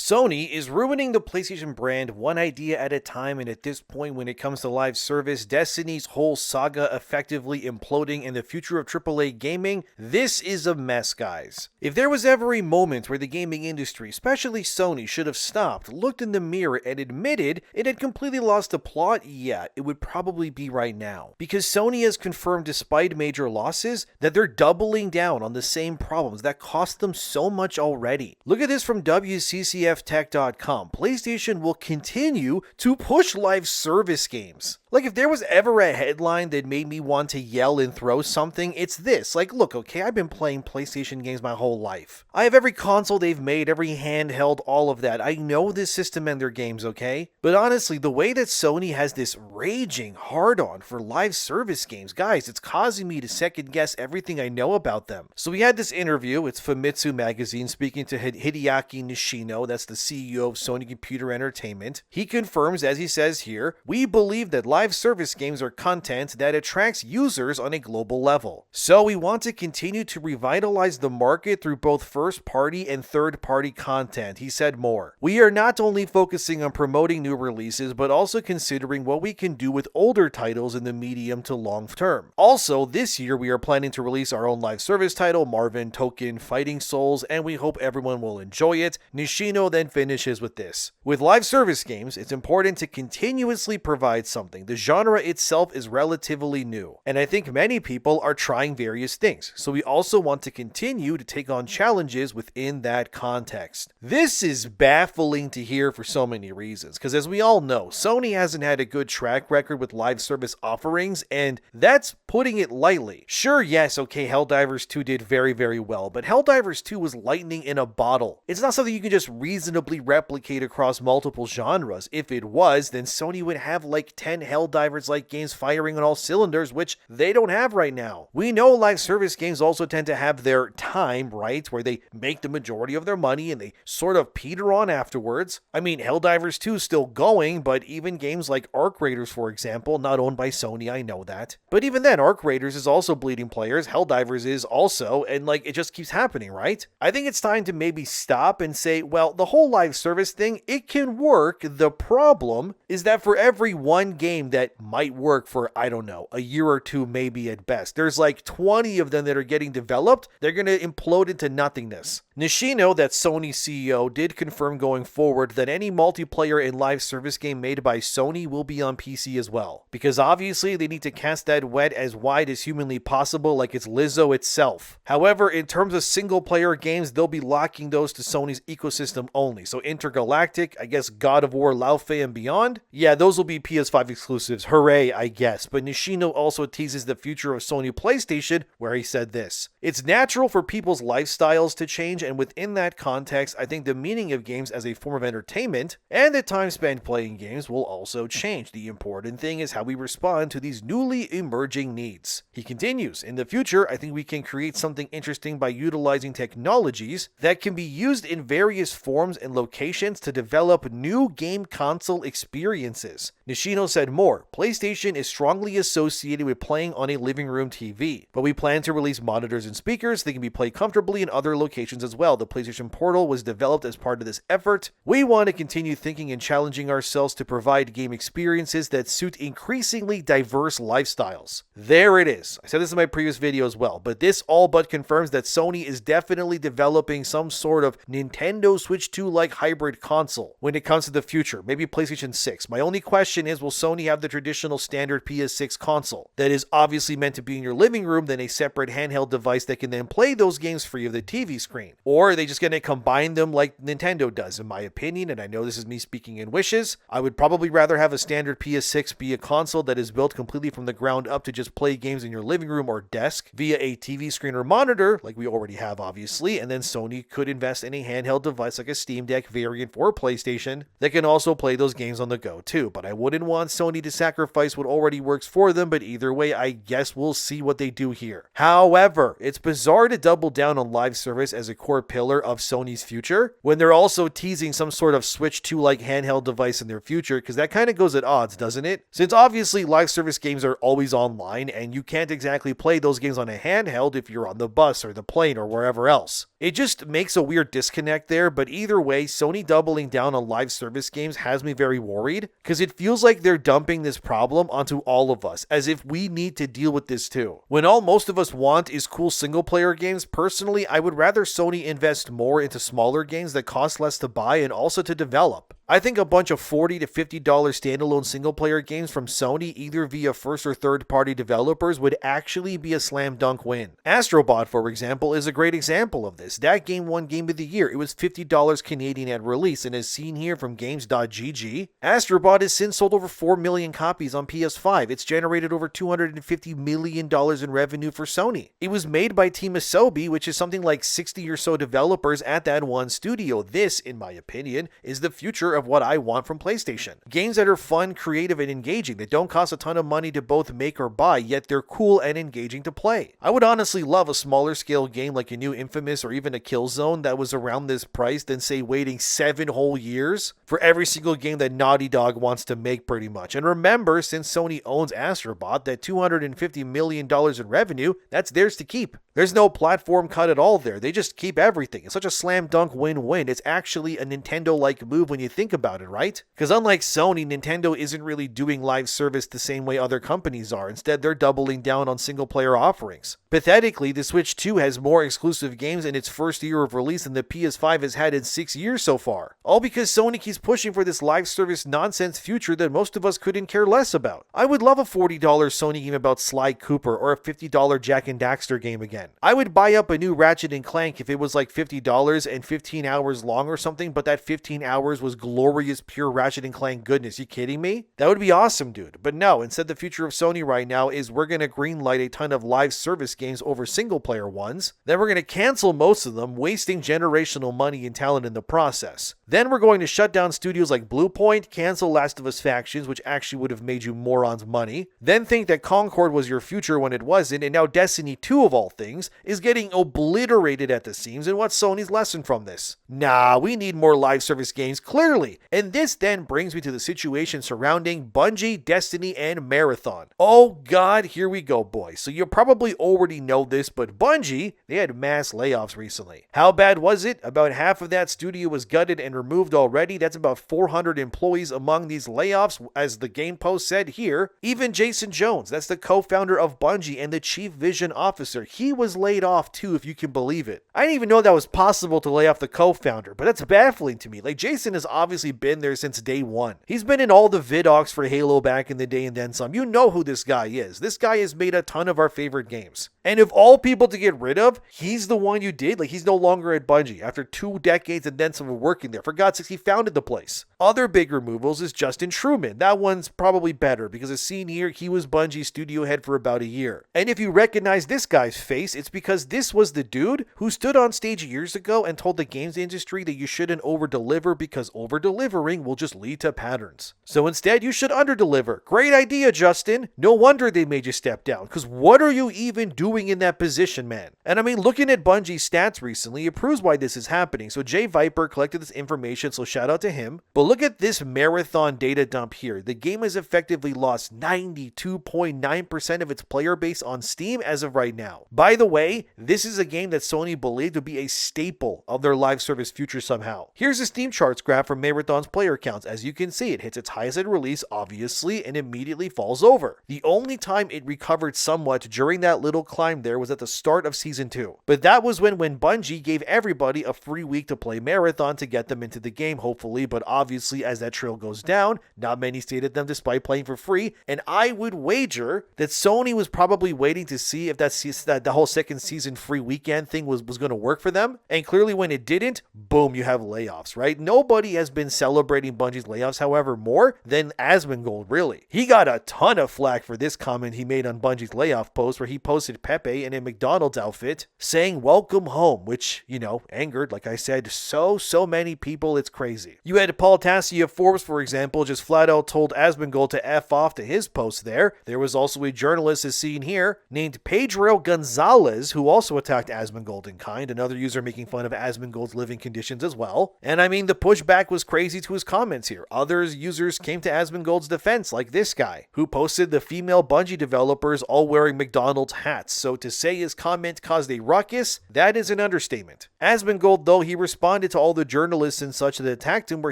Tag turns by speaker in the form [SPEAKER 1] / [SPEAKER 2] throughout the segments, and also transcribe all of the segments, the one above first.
[SPEAKER 1] Sony is ruining the PlayStation brand one idea at a time, and at this point when it comes to live service, Destiny's whole saga effectively imploding in the future of AAA gaming, this is a mess, guys. If there was ever a moment where the gaming industry, especially Sony, should have stopped, looked in the mirror, and admitted it had completely lost the plot, yeah, it would probably be right now. Because Sony has confirmed, despite major losses, that they're doubling down on the same problems that cost them so much already. Look at this from WCCFtech.com. PlayStation will continue to push live service games. Like, if there was ever a headline that made me want to yell and throw something, it's this. Like, look, okay, I've been playing PlayStation games my whole life. I have every console they've made, every handheld, all of that. I know this system and their games, okay? But honestly, the way that Sony has this raging hard-on for live service games, guys, it's causing me to second-guess everything I know about them. So we had this interview, it's Famitsu Magazine, speaking to Hideaki Nishino, that's the CEO of Sony Computer Entertainment. He confirms, as he says here, "We believe that live service games are content that attracts users on a global level. So we want to continue to revitalize the market through both first-party and third-party content," he said more. "We are not only focusing on promoting new releases, but also considering what we can do with older titles in the medium to long term. Also, this year we are planning to release our own live service title, Marvin Token Fighting Souls, and we hope everyone will enjoy it." Nishino then finishes with this. "With live service games, it's important to continuously provide something. The genre itself is relatively new, and I think many people are trying various things, so we also want to continue to take on challenges within that context." This is baffling to hear for so many reasons, because as we all know, Sony hasn't had a good track record with live service offerings, and that's putting it lightly. Sure, yes, okay, Helldivers 2 did very, very well, but Helldivers 2 was lightning in a bottle. It's not something you can just reasonably replicate across multiple genres. If it was, then Sony would have like 10 Helldivers-like games firing on all cylinders, which they don't have right now. We know live service games also tend to have their time, right, where they make the majority of their money and they sort of peter on afterwards. I mean, Helldivers 2 is still going, but even games like Arc Raiders, for example, not owned by Sony, I know that. But even then, Arc Raiders is also bleeding players, Helldivers is also, and like, it just keeps happening, right? I think it's time to maybe stop and say, well, the whole live service thing, it can work. The problem is that for every one game that might work for, I don't know, a year or two maybe at best, there's like 20 of them that are getting developed, they're going to implode into nothingness. Nishino, that Sony CEO, did confirm going forward that any multiplayer and live service game made by Sony will be on PC as well, because obviously they need to cast that net as wide as humanly possible, like it's Lizzo itself. However, in terms of single player games, they'll be locking those to Sony's ecosystem only. So Intergalactic, I guess God of War, Laufey, and beyond, yeah, those will be PS5 exclusives. Hooray, I guess. But Nishino also teases the future of Sony PlayStation, where he said this: "It's natural for people's lifestyles to change, and within that context, I think the meaning of games as a form of entertainment and the time spent playing games will also change. The important thing is how we respond to these newly emerging needs." He continues, "In the future, I think we can create something interesting by utilizing technologies that can be used in various forms and locations to develop new game console experiences." Nishino said more, "PlayStation is strongly associated with playing on a living room TV, but we plan to release monitors and speakers that can be played comfortably in other locations as well. The PlayStation Portal was developed as part of this effort. We want to continue thinking and challenging ourselves to provide game experiences that suit increasingly diverse lifestyles." There it is. I said this in my previous video as well, but this all but confirms that Sony is definitely developing some sort of Nintendo Switch 2-like hybrid console when it comes to the future, maybe PlayStation 6. My only question is, will Sony have the traditional standard PS6 console that is obviously meant to be in your living room, then a separate handheld device that can then play those games free of the TV screen? Or are they just going to combine them like Nintendo does? In my opinion, and I know this is me speaking in wishes, I would probably rather have a standard PS6 be a console that is built completely from the ground up to just play games in your living room or desk via a TV screen or monitor, like we already have obviously, and then Sony could invest in a handheld device like a Steam Deck variant for PlayStation that can also play those games on the go too. But I wouldn't want Sony to sacrifice what already works for them, but either way, I guess we'll see what they do here. However, it's bizarre to double down on live service as a core pillar of Sony's future when they're also teasing some sort of Switch 2-like handheld device in their future, because that kind of goes at odds, doesn't it? Since obviously live service games are always online, and you can't exactly play those games on a handheld if you're on the bus or the plane or wherever else. It just makes a weird disconnect there, but either either way, Sony doubling down on live service games has me very worried, because it feels like they're dumping this problem onto all of us, as if we need to deal with this too. When all most of us want is cool single-player games, personally, I would rather Sony invest more into smaller games that cost less to buy and also to develop. I think a bunch of $40 to $50 standalone single-player games from Sony, either via first or third-party developers, would actually be a slam dunk win. Astrobot, for example, is a great example of this. That game won Game of the Year. It was $50 Canadian at release, and as seen here from Games.gg, Astrobot has since sold over 4 million copies on PS5. It's generated over $250 million in revenue for Sony. It was made by Team Asobi, which is something like 60 or so developers at that one studio. This, in my opinion, is the future of what I want from PlayStation. Games that are fun, creative, and engaging, that don't cost a ton of money to both make or buy, yet they're cool and engaging to play. I would honestly love a smaller scale game like a new Infamous or even a Killzone that was around this price than, say, waiting 7 whole years for every single game that Naughty Dog wants to make, pretty much. And remember, since Sony owns Astrobot, that $250 million in revenue, that's theirs to keep. There's no platform cut at all there. They just keep everything. It's such a slam dunk win-win. It's actually a Nintendo-like move when you think about it, right? Because unlike Sony, Nintendo isn't really doing live service the same way other companies are. Instead, they're doubling down on single-player offerings. Pathetically, the Switch 2 has more exclusive games in its first year of release than the PS5 has had in 6 years so far. All because Sony keeps pushing for this live service nonsense future that most of us couldn't care less about. I would love a $40 Sony game about Sly Cooper or a $50 Jak and Daxter game again. I would buy up a new Ratchet and Clank if it was like $50 and 15 hours long or something, but that 15 hours was glorious, pure Ratchet and Clank goodness. You kidding me? That would be awesome, dude. But no, instead the future of Sony right now is we're going to greenlight a ton of live service games over single player ones. Then we're going to cancel most of them, wasting generational money and talent in the process. Then we're going to shut down studios like Bluepoint, cancel Last of Us Factions, which actually would have made you morons money. Then think that Concord was your future when it wasn't, and now Destiny 2 of all things is getting obliterated at the seams. And what's Sony's lesson from this? Nah, we need more live service games, clearly. And this then brings me to the situation surrounding Bungie, Destiny, and Marathon. Oh god, here we go, boys. So you probably already know this, but Bungie, they had mass layoffs recently. How bad was it? About half of that studio was gutted and removed already. That's about 400 employees among these layoffs, as the game post said here. Even Jason Jones, that's the co-founder of Bungie and the chief vision officer, he was laid off too, if you can believe it. I didn't even know that was possible to lay off the co-founder, but that's baffling to me. Like, Jason has obviously been there since day one. He's been in all the vidocs for Halo back in the day and then some. You know who this guy is. This guy has made a ton of our favorite games. And of all people to get rid of, he's the one you did. Like, he's no longer at Bungie after 2 decades and then some of working there. For God's sake, he founded the place. Other big removals is Justin Truman. That one's probably better because as seen here, he was Bungie's studio head for about a year. And if you recognize this guy's face, it's because this was the dude who stood on stage years ago and told the games industry that you shouldn't over-deliver because over-delivering will just lead to patterns. So instead, you should under-deliver. Great idea, Justin. No wonder they made you step down, because what are you even doing in that position, man? And I mean, looking at Bungie's stats recently, it proves why this is happening. So Jay Viper collected this information, so shout out to him. But look at this Marathon data dump here. The game has effectively lost 92.9% of its player base on Steam as of right now. By the way, this is a game that Sony believed would be a staple of their live service future somehow. Here's a Steam charts graph from Marathon's player counts. As you can see, it hits its highest at release, obviously, and immediately falls over. The only time it recovered somewhat during that little climb there was at the start of Season 2. But that was when Bungie gave everybody a free week to play Marathon to get them into the game, hopefully, but obviously as that trail goes down, not many stayed at them despite playing for free, and I would wager that Sony was probably waiting to see if that the whole second season free weekend thing was going to work for them, and clearly when it didn't, boom, you have layoffs, right? Nobody has been celebrating Bungie's layoffs, however, more than Asmongold, really. He got a ton of flack for this comment he made on Bungie's layoff post, where he posted Pepe in a McDonald's outfit saying welcome home, which, you know, angered, like I said, so many people, it's crazy. You had Paul Tassi of Forbes, for example, just flat out told Asmongold to F off to his post there. There was also a journalist, as seen here, named Pedro Gonzalez, who also attacked Asmongold in kind, another user making fun of Asmongold's living conditions as well. And I mean, the pushback was crazy to his comments here. Other users came to Asmongold's defense, like this guy, who posted the female Bungie developers all wearing McDonald's hats. So to say his comment caused a ruckus, that is an understatement. Asmongold, though, he responded to all the journalists and such that attacked him where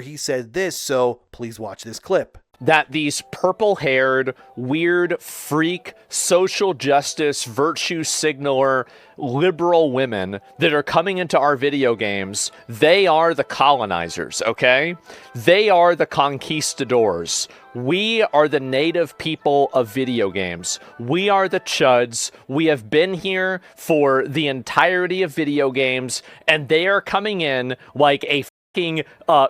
[SPEAKER 1] he said this, so please watch this clip.
[SPEAKER 2] That these purple-haired, weird, freak, social justice, virtue signaler, liberal women that are coming into our video games, they are the colonizers, okay? They are the conquistadors. We are the native people of video games. We are the chuds. We have been here for the entirety of video games, and they are coming in like a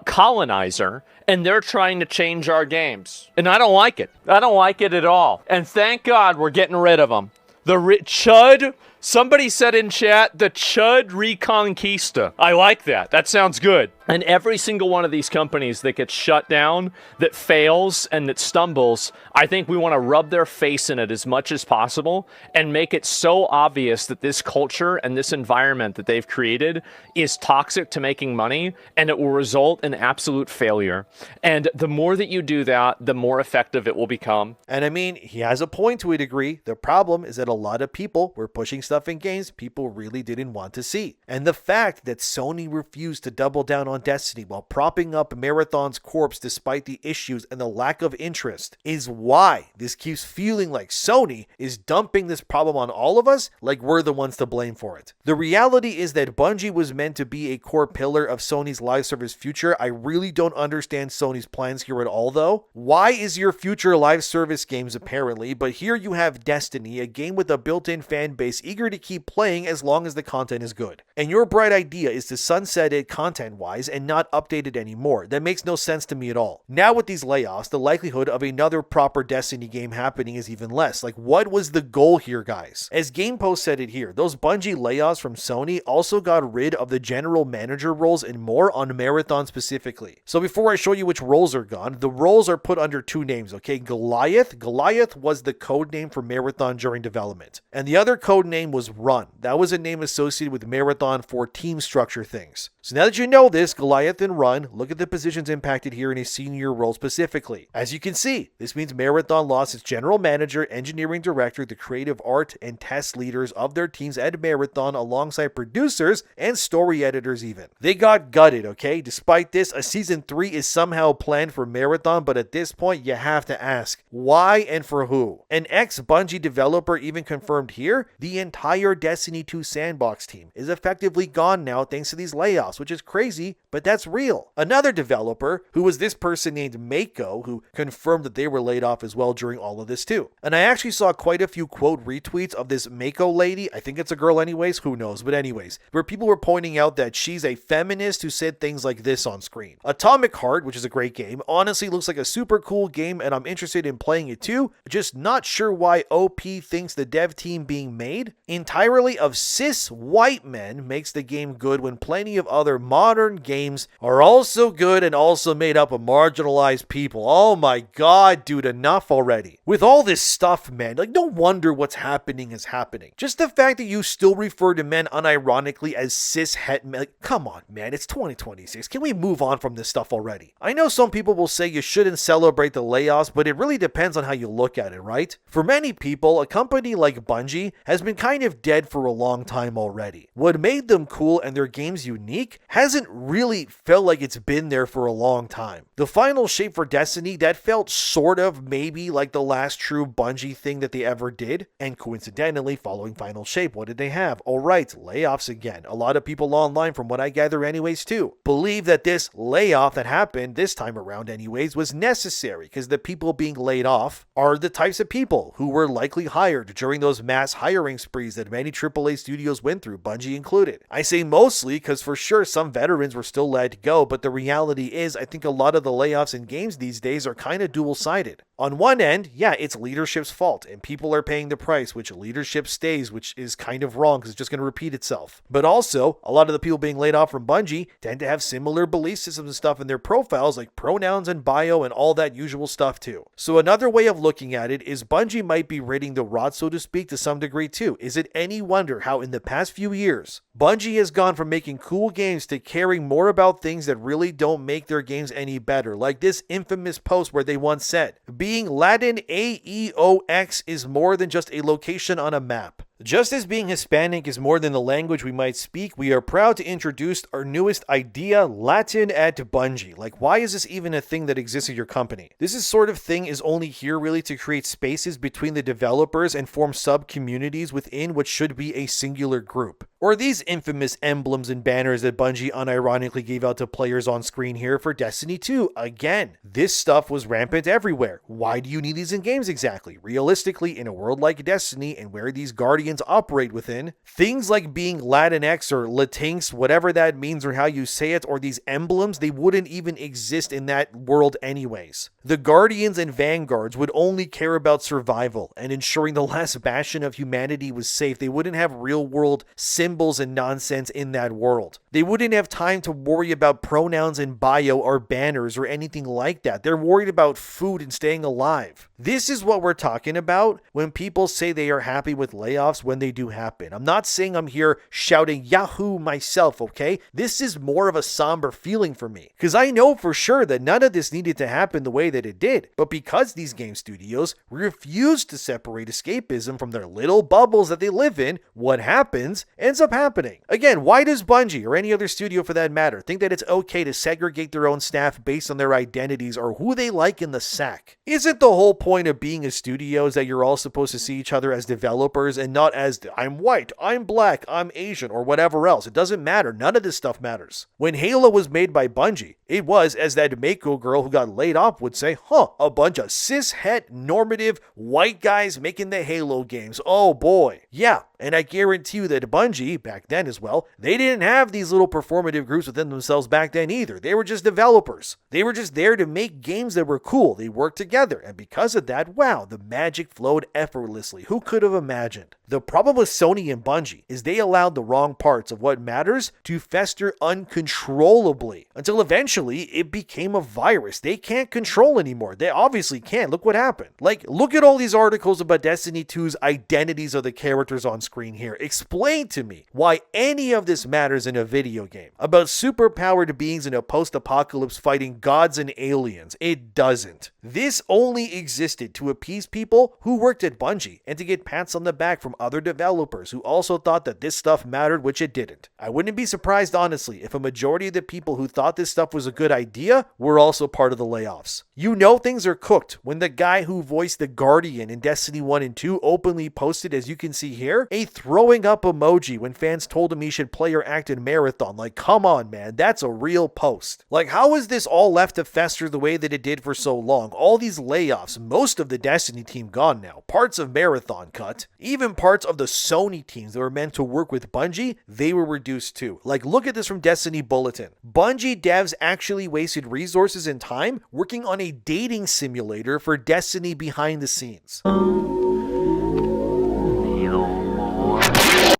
[SPEAKER 2] colonizer, and they're trying to change our games. And I don't like it. I don't like it at all. And thank God we're getting rid of them. The chud, somebody said in chat, the chud reconquista. I like that. That sounds good. And every single one of these companies that gets shut down, that fails, and that stumbles, I think we want to rub their face in it as much as possible and make it so obvious that this culture and this environment that they've created is toxic to making money, and it will result in absolute failure. And the more that you do that, the more effective it will become.
[SPEAKER 1] And I mean, he has a point to a degree. The problem is that a lot of people were pushing stuff in games people really didn't want to see. And the fact that Sony refused to double down on Destiny while propping up Marathon's corpse despite the issues and the lack of interest is why this keeps feeling like Sony is dumping this problem on all of us like we're the ones to blame for it. The reality is that Bungie was meant to be a core pillar of Sony's live service future. I really don't understand Sony's plans here at all though. Why is your future live service games apparently, but here you have Destiny, a game with a built-in fan base eager to keep playing as long as the content is good. And your bright idea is to sunset it content-wise and not update it anymore. That makes no sense to me at all. Now with these layoffs, the likelihood of another proper Destiny game happening is even less. Like, what was the goal here, guys? As GamePost said it here, those Bungie layoffs from Sony also got rid of the general manager roles and more on Marathon specifically. So before I show you which roles are gone, the roles are put under two names, okay? Goliath was the code name for Marathon during development. And the other code name was Run. That was a name associated with Marathon for team structure things. So now that you know this, Goliath and Run, look at the positions impacted here in a senior role specifically. As you can see, this means Marathon lost its general manager, engineering director, the creative art and test leaders of their teams at Marathon alongside producers and story editors even. They got gutted, okay? Despite this, a season 3 is somehow planned for Marathon, but at this point you have to ask, why and for who? An ex-Bungie developer even confirmed here, the entire Destiny 2 sandbox team is effectively gone now thanks to these layoffs, which is crazy, but that's real. Another developer, who was this person named Mako, who confirmed that they were laid off as well during all of this too. And I actually saw quite a few quote retweets of this Mako lady, I think it's a girl anyways, who knows, but anyways, where people were pointing out that she's a feminist who said things like this on screen. Atomic Heart, which is a great game, honestly looks like a super cool game and I'm interested in playing it too, just not sure why OP thinks the dev team being made entirely of cis white men makes the game good when plenty of other modern games are also good and also made up of marginalized people. Oh my god, dude, enough already. With all this stuff, man, like no wonder what's happening is happening. Just the fact that you still refer to men unironically as cis het men, like, come on, man, it's 2026. Can we move on from this stuff already? I know some people will say you shouldn't celebrate the layoffs, but it really depends on how you look at it, right? For many people, a company like Bungie has been kind of dead for a long time already. What made them cool and their games unique hasn't really felt like it's been there for a long time. The final shape for Destiny, that felt sort of maybe like the last true Bungie thing that they ever did. And coincidentally, following final shape, what did they have? Alright, layoffs again. A lot of people online, from what I gather anyways too, believe that this layoff that happened this time around anyways was necessary because the people being laid off are the types of people who were likely hired during those mass hiring sprees that many AAA studios went through, Bungie included. I say mostly because for sure some veterans were still let go, but the reality is I think a lot of the layoffs in games these days are kind of dual-sided. On one end, yeah, it's leadership's fault and people are paying the price, which leadership stays, which is kind of wrong because it's just going to repeat itself. But also, a lot of the people being laid off from Bungie tend to have similar belief systems and stuff in their profiles like pronouns and bio and all that usual stuff too. So another way of looking at it is Bungie might be ridding the rod, so to speak, to some degree too. Is is it any wonder how in the past few years, Bungie has gone from making cool games to caring more about things that really don't make their games any better, like this infamous post where they once said, being Latin AEOX is more than just a location on a map. Just as being Hispanic is more than the language we might speak, we are proud to introduce our newest idea, Latin at Bungie. Like, why is this even a thing that exists at your company? This is sort of thing is only here really to create spaces between the developers and form sub-communities within what should be a singular group. Or these infamous emblems and banners that Bungie unironically gave out to players on screen here for Destiny 2. Again, this stuff was rampant everywhere. Why do you need these in games exactly? Realistically, in a world like Destiny and where these Guardians operate within, things like being Latinx or Latinx, whatever that means or how you say it, or these emblems, they wouldn't even exist in that world anyways. The Guardians and Vanguards would only care about survival and ensuring the last bastion of humanity was safe. They wouldn't have real-world symbols and nonsense in that world. They wouldn't have time to worry about pronouns in bio or banners or anything like that. They're worried about food and staying alive. This is what we're talking about when people say they are happy with layoffs when they do happen. I'm not saying I'm here shouting Yahoo myself, okay? This is more of a somber feeling for me, because I know for sure that none of this needed to happen the way that it did. But because these game studios refuse to separate escapism from their little bubbles that they live in, what happens ends up happening. Again, why does Bungie, or any other studio for that matter, think that it's okay to segregate their own staff based on their identities or who they like in the sack? Isn't the whole point of being a studio is that you're all supposed to see each other as developers and not as I'm white, I'm black, I'm Asian, or whatever else? It doesn't matter. None of this stuff matters. When Halo was made by Bungie, it was, as that Mako girl who got laid off would say, a bunch of cis-het normative white guys making the Halo games. Oh boy. Yeah, and I guarantee you that Bungie, back then as well, they didn't have these little performative groups within themselves back then either. They were just developers. They were just there to make games that were cool. They worked together, and because of that, wow, the magic flowed effortlessly. Who could have imagined? The problem with Sony and Bungie is they allowed the wrong parts of what matters to fester uncontrollably until eventually it became a virus they can't control anymore. They obviously can't. Look what happened. Like, look at all these articles about Destiny 2's identities of the characters on screen here. Explain to me why any of this matters in a video game about superpowered beings in a post-apocalypse fighting gods and aliens. It doesn't. This only existed to appease people who worked at Bungie and to get pats on the back from other developers who also thought that this stuff mattered, which it didn't. I wouldn't be surprised, honestly, if a majority of the people who thought this stuff was a good idea were also part of the layoffs. You know things are cooked when the guy who voiced the Guardian in Destiny 1 and 2 openly posted, as you can see here, a throwing up emoji when fans told him he should play or act in Marathon. Like, come on, man, that's a real post. Like, how is this all left to fester the way that it did for so long? All these layoffs, most of the Destiny team gone now, parts of Marathon cut, even parts of the Sony teams that were meant to work with Bungie, they were reduced too. Like, look at this from Destiny Bulletin. Bungie devs actually wasted resources and time working on a dating simulator for Destiny behind the scenes.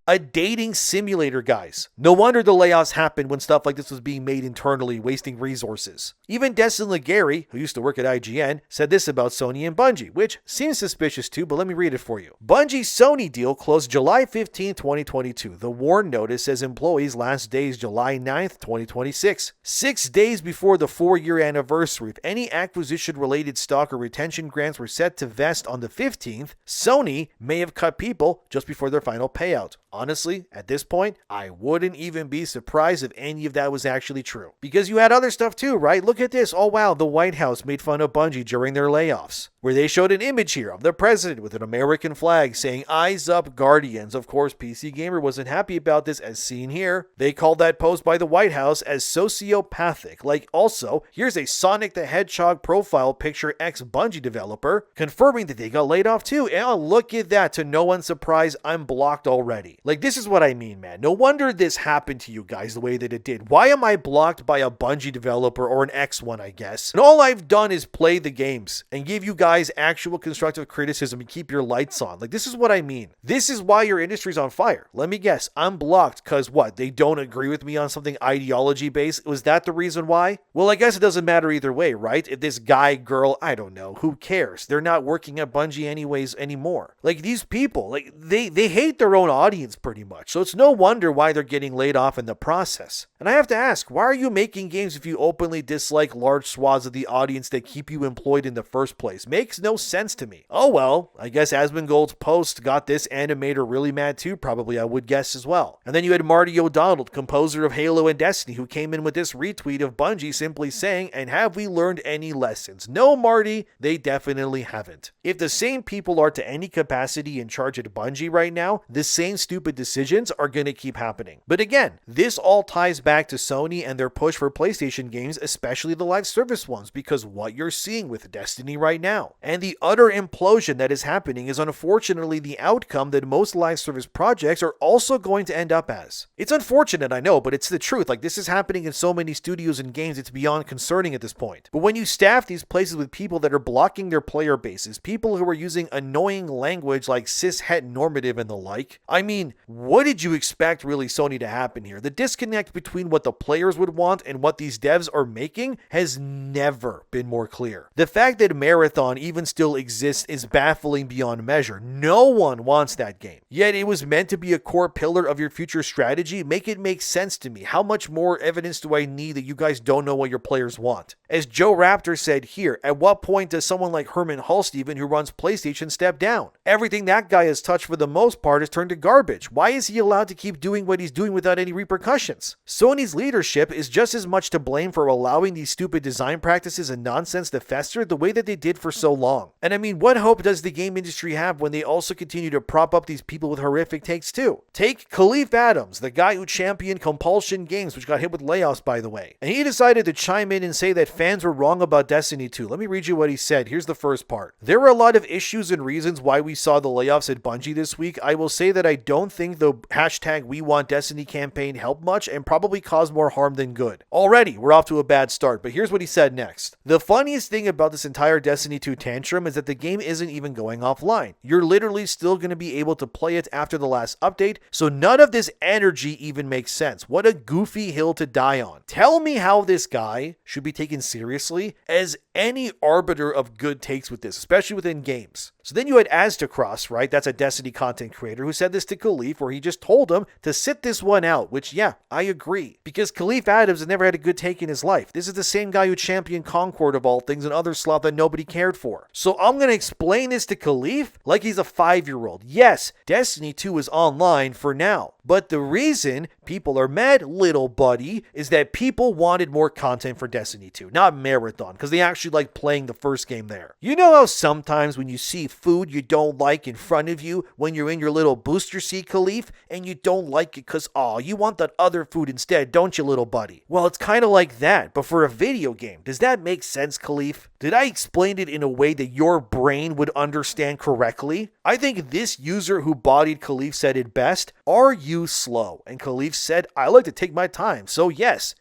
[SPEAKER 1] A dating simulator, guys. No wonder the layoffs happened when stuff like this was being made internally, wasting resources. Even Destin Legary, who used to work at IGN, said this about Sony and Bungie, which seems suspicious too, but let me read it for you. Bungie's Sony deal closed July 15, 2022. The warn notice says employees' last day is July 9th, 2026. 6 days before the 4-year anniversary, if any acquisition-related stock or retention grants were set to vest on the 15th, Sony may have cut people just before their final payout. Honestly, at this point, I wouldn't even be surprised if any of that was actually true. Because you had other stuff too, right? Look at this. Oh wow, the White House made fun of Bungie during their layoffs, where they showed an image here of the president with an American flag saying, "Eyes up, Guardians." Of course, PC Gamer wasn't happy about this, as seen here. They called that post by the White House as sociopathic. Like, also, here's a Sonic the Hedgehog profile picture ex-Bungie developer confirming that they got laid off too. And look at that. To no one's surprise, I'm blocked already. Like, this is what I mean, man. No wonder this happened to you guys the way that it did. Why am I blocked by a Bungie developer, or an X1, I guess? And all I've done is play the games and give you guys actual constructive criticism and keep your lights on. Like, this is what I mean. This is why your industry's on fire. Let me guess. I'm blocked because what? They don't agree with me on something ideology-based? Was that the reason why? Well, I guess it doesn't matter either way, right? If this guy, girl, I don't know, who cares? They're not working at Bungie anyways anymore. Like, these people, like, they hate their own audience pretty much. So it's no wonder why they're getting laid off in the process. And I have to ask, why are you making games if you openly dislike large swaths of the audience that keep you employed in the first place? Makes no sense to me. Oh well, I guess Asmongold's post got this animator really mad too, probably, I would guess as well. And then you had Marty O'Donnell, composer of Halo and Destiny, who came in with this retweet of Bungie simply saying, "And have we learned any lessons?" No, Marty, they definitely haven't. If the same people are to any capacity in charge at Bungie right now, the same stupid decisions are going to keep happening. But again, this all ties back to Sony and their push for PlayStation games, especially the live service ones, because what you're seeing with Destiny right now and the utter implosion that is happening is unfortunately the outcome that most live service projects are also going to end up as. It's unfortunate, I know, but it's the truth. Like, this is happening in so many studios and games, it's beyond concerning at this point. But when you staff these places with people that are blocking their player bases, people who are using annoying language like cis-het normative and the like, I mean, what did you expect really Sony to happen here? The disconnect between what the players would want and what these devs are making has never been more clear. The fact that Marathon even still exists is baffling beyond measure. No one wants that game. Yet it was meant to be a core pillar of your future strategy. Make it make sense to me. How much more evidence do I need that you guys don't know what your players want? As Joe Raptor said here, at what point does someone like Herman Hallsteven, who runs PlayStation, step down? Everything that guy has touched for the most part has turned to garbage. Why is he allowed to keep doing what he's doing without any repercussions? Sony's leadership is just as much to blame for allowing these stupid design practices and nonsense to fester the way that they did for so long. And I mean, what hope does the game industry have when they also continue to prop up these people with horrific takes too? Take Khalif Adams, the guy who championed Compulsion Games, which got hit with layoffs, by the way. And he decided to chime in and say that fans were wrong about Destiny 2. Let me read you what he said. Here's the first part. "There were a lot of issues and reasons why we saw the layoffs at Bungie this week. I will say that I don't think the hashtag We Want Destiny campaign helped much and probably caused more harm than good." Already, we're off to a bad start, but here's what he said next. "The funniest thing about this entire Destiny 2 tantrum is that the game isn't even going offline. You're literally still going to be able to play it after the last update, so none of this energy even makes sense. What a goofy hill to die on. Tell me how this guy should be taken seriously as any arbiter of good takes with this, especially within games." So then you had Aztecross, right? That's a Destiny content creator who said this to Khalif, where he just told him to sit this one out, which, yeah, I agree. Because Khalif Adams has never had a good take in his life. This is the same guy who championed Concord of all things and other slop that nobody cared for. So I'm going to explain this to Khalif like he's a 5-year-old. Yes, Destiny 2 is online for now. But the reason people are mad, little buddy, is that people wanted more content for Destiny 2, not Marathon, because they actually like playing the first game there. You know how sometimes when you see food you don't like in front of you when you're in your little booster seat, Khalif, and you don't like it because, you want that other food instead, don't you, little buddy? Well, it's kind of like that, but for a video game. Does that make sense, Khalif? Did I explain it in a way that your brain would understand correctly? I think this user who bodied Khalif said it best. Are you slow? And Khalif said, I like to take my time. So yes.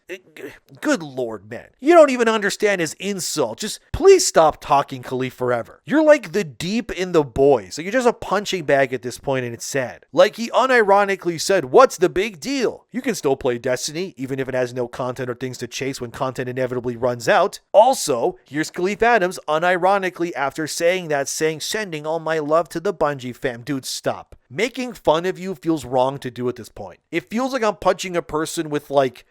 [SPEAKER 1] Good lord, man. You don't even understand his insult. Just please stop talking, Khalif, forever. You're like the deep in the boys. Like, you're just a punching bag at this point, and it's sad. Like, he unironically said, what's the big deal? You can still play Destiny, even if it has no content or things to chase when content inevitably runs out. Also, here's Khalif Adams unironically after saying that, sending all my love to the Bungie fam. Dude, stop. Making fun of you feels wrong to do at this point. It feels like I'm punching a person with, like,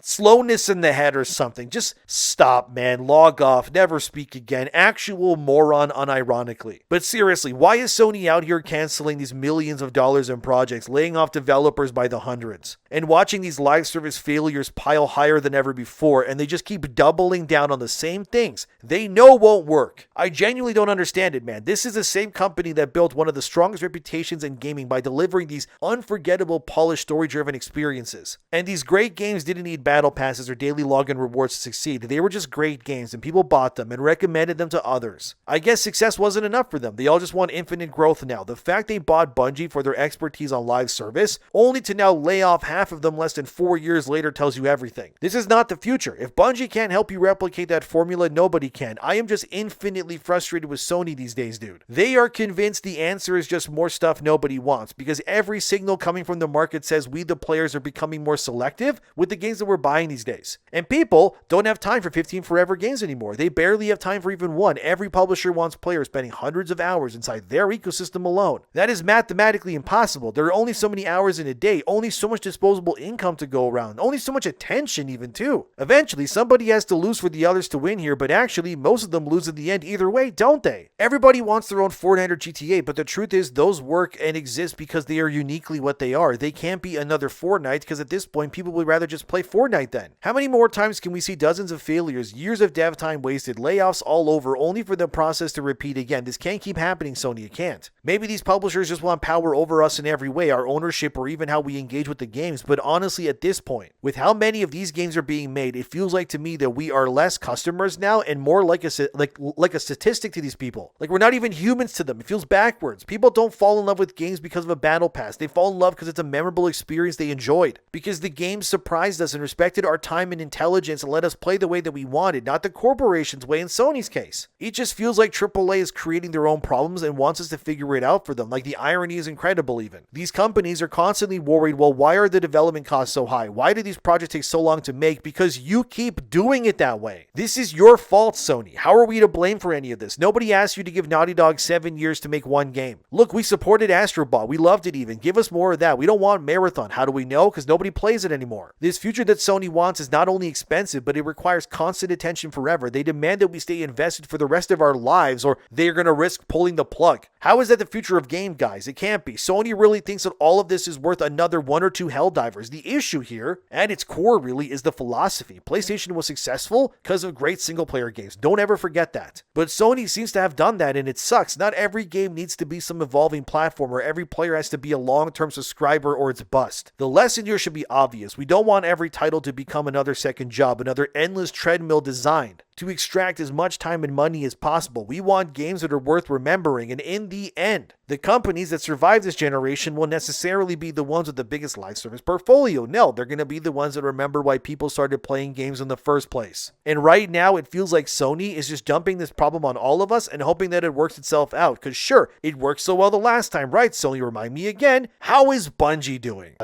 [SPEAKER 1] slowness in the head or something. Just stop, man. Log off. Never speak again. Actual moron unironically. But seriously, why is Sony out here canceling these millions of dollars in projects, laying off developers by the hundreds, and watching these live service failures pile higher than ever before, and they just keep doubling down on the same things they know won't work? I genuinely don't understand it, man. This is the same company that built one of the strongest reputations expectations in gaming by delivering these unforgettable, polished, story-driven experiences. And these great games didn't need battle passes or daily login rewards to succeed. They were just great games, and people bought them and recommended them to others. I guess success wasn't enough for them. They all just want infinite growth now. The fact they bought Bungie for their expertise on live service, only to now lay off half of them less than 4 years later, tells you everything. This is not the future. If Bungie can't help you replicate that formula, nobody can. I am just infinitely frustrated with Sony these days, dude. They are convinced the answer is just more stuff nobody wants, because every signal coming from the market says we the players are becoming more selective with the games that we're buying these days. And people don't have time for 15 forever games anymore. They barely have time for even one. Every publisher wants players spending hundreds of hours inside their ecosystem alone. That is mathematically impossible. There are only so many hours in a day, only so much disposable income to go around, only so much attention even too. Eventually, somebody has to lose for the others to win here, but actually, most of them lose in the end either way, don't they? Everybody wants their own Fortnite or GTA, but the truth is those work and exist because they are uniquely what they are. They can't be another Fortnite because at this point, people would rather just play Fortnite then. How many more times can we see dozens of failures, years of dev time wasted, layoffs all over, only for the process to repeat again? This can't keep happening, Sony. It can't. Maybe these publishers just want power over us in every way, our ownership or even how we engage with the games, but honestly, at this point, with how many of these games are being made, it feels like to me that we are less customers now and more like a statistic to these people. Like we're not even humans to them. It feels backwards. People don't fall in love with games because of a battle pass. They fall in love because it's a memorable experience they enjoyed. Because the game surprised us and respected our time and intelligence and let us play the way that we wanted, not the corporation's way in Sony's case. It just feels like AAA is creating their own problems and wants us to figure it out for them. Like the irony is incredible even. These companies are constantly worried, well, why are the development costs so high? Why do these projects take so long to make? Because you keep doing it that way. This is your fault, Sony. How are we to blame for any of this? Nobody asked you to give Naughty Dog 7 years to make one game. Look, we supported Astro Bot. We loved it even. Give us more of that. We don't want Marathon. How do we know? Because nobody plays it anymore. This future that Sony wants is not only expensive, but it requires constant attention forever. They demand that we stay invested for the rest of our lives or they're going to risk pulling the plug. How is that the future of game, guys? It can't be. Sony really thinks that all of this is worth another 1 or 2 Helldivers. The issue here, at its core really, is the philosophy. PlayStation was successful because of great single-player games. Don't ever forget that. But Sony seems to have done that, and it sucks. Not every game needs to be some evolving platform where every player has to be a long-term subscriber or it's bust. The lesson here should be obvious. We don't want every title to become another second job, another endless treadmill designed to extract as much time and money as possible. We want games that are worth remembering, and in the end, the companies that survive this generation will necessarily be the ones with the biggest live service portfolio. No, they're going to be the ones that remember why people started playing games in the first place. And right now, it feels like Sony is just dumping this problem on all of us and hoping that it works itself out. Because sure, it worked so well the last time, right? Sony, remind me again, how is Bungie doing?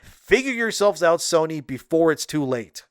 [SPEAKER 1] Figure yourselves out, Sony, before it's too late.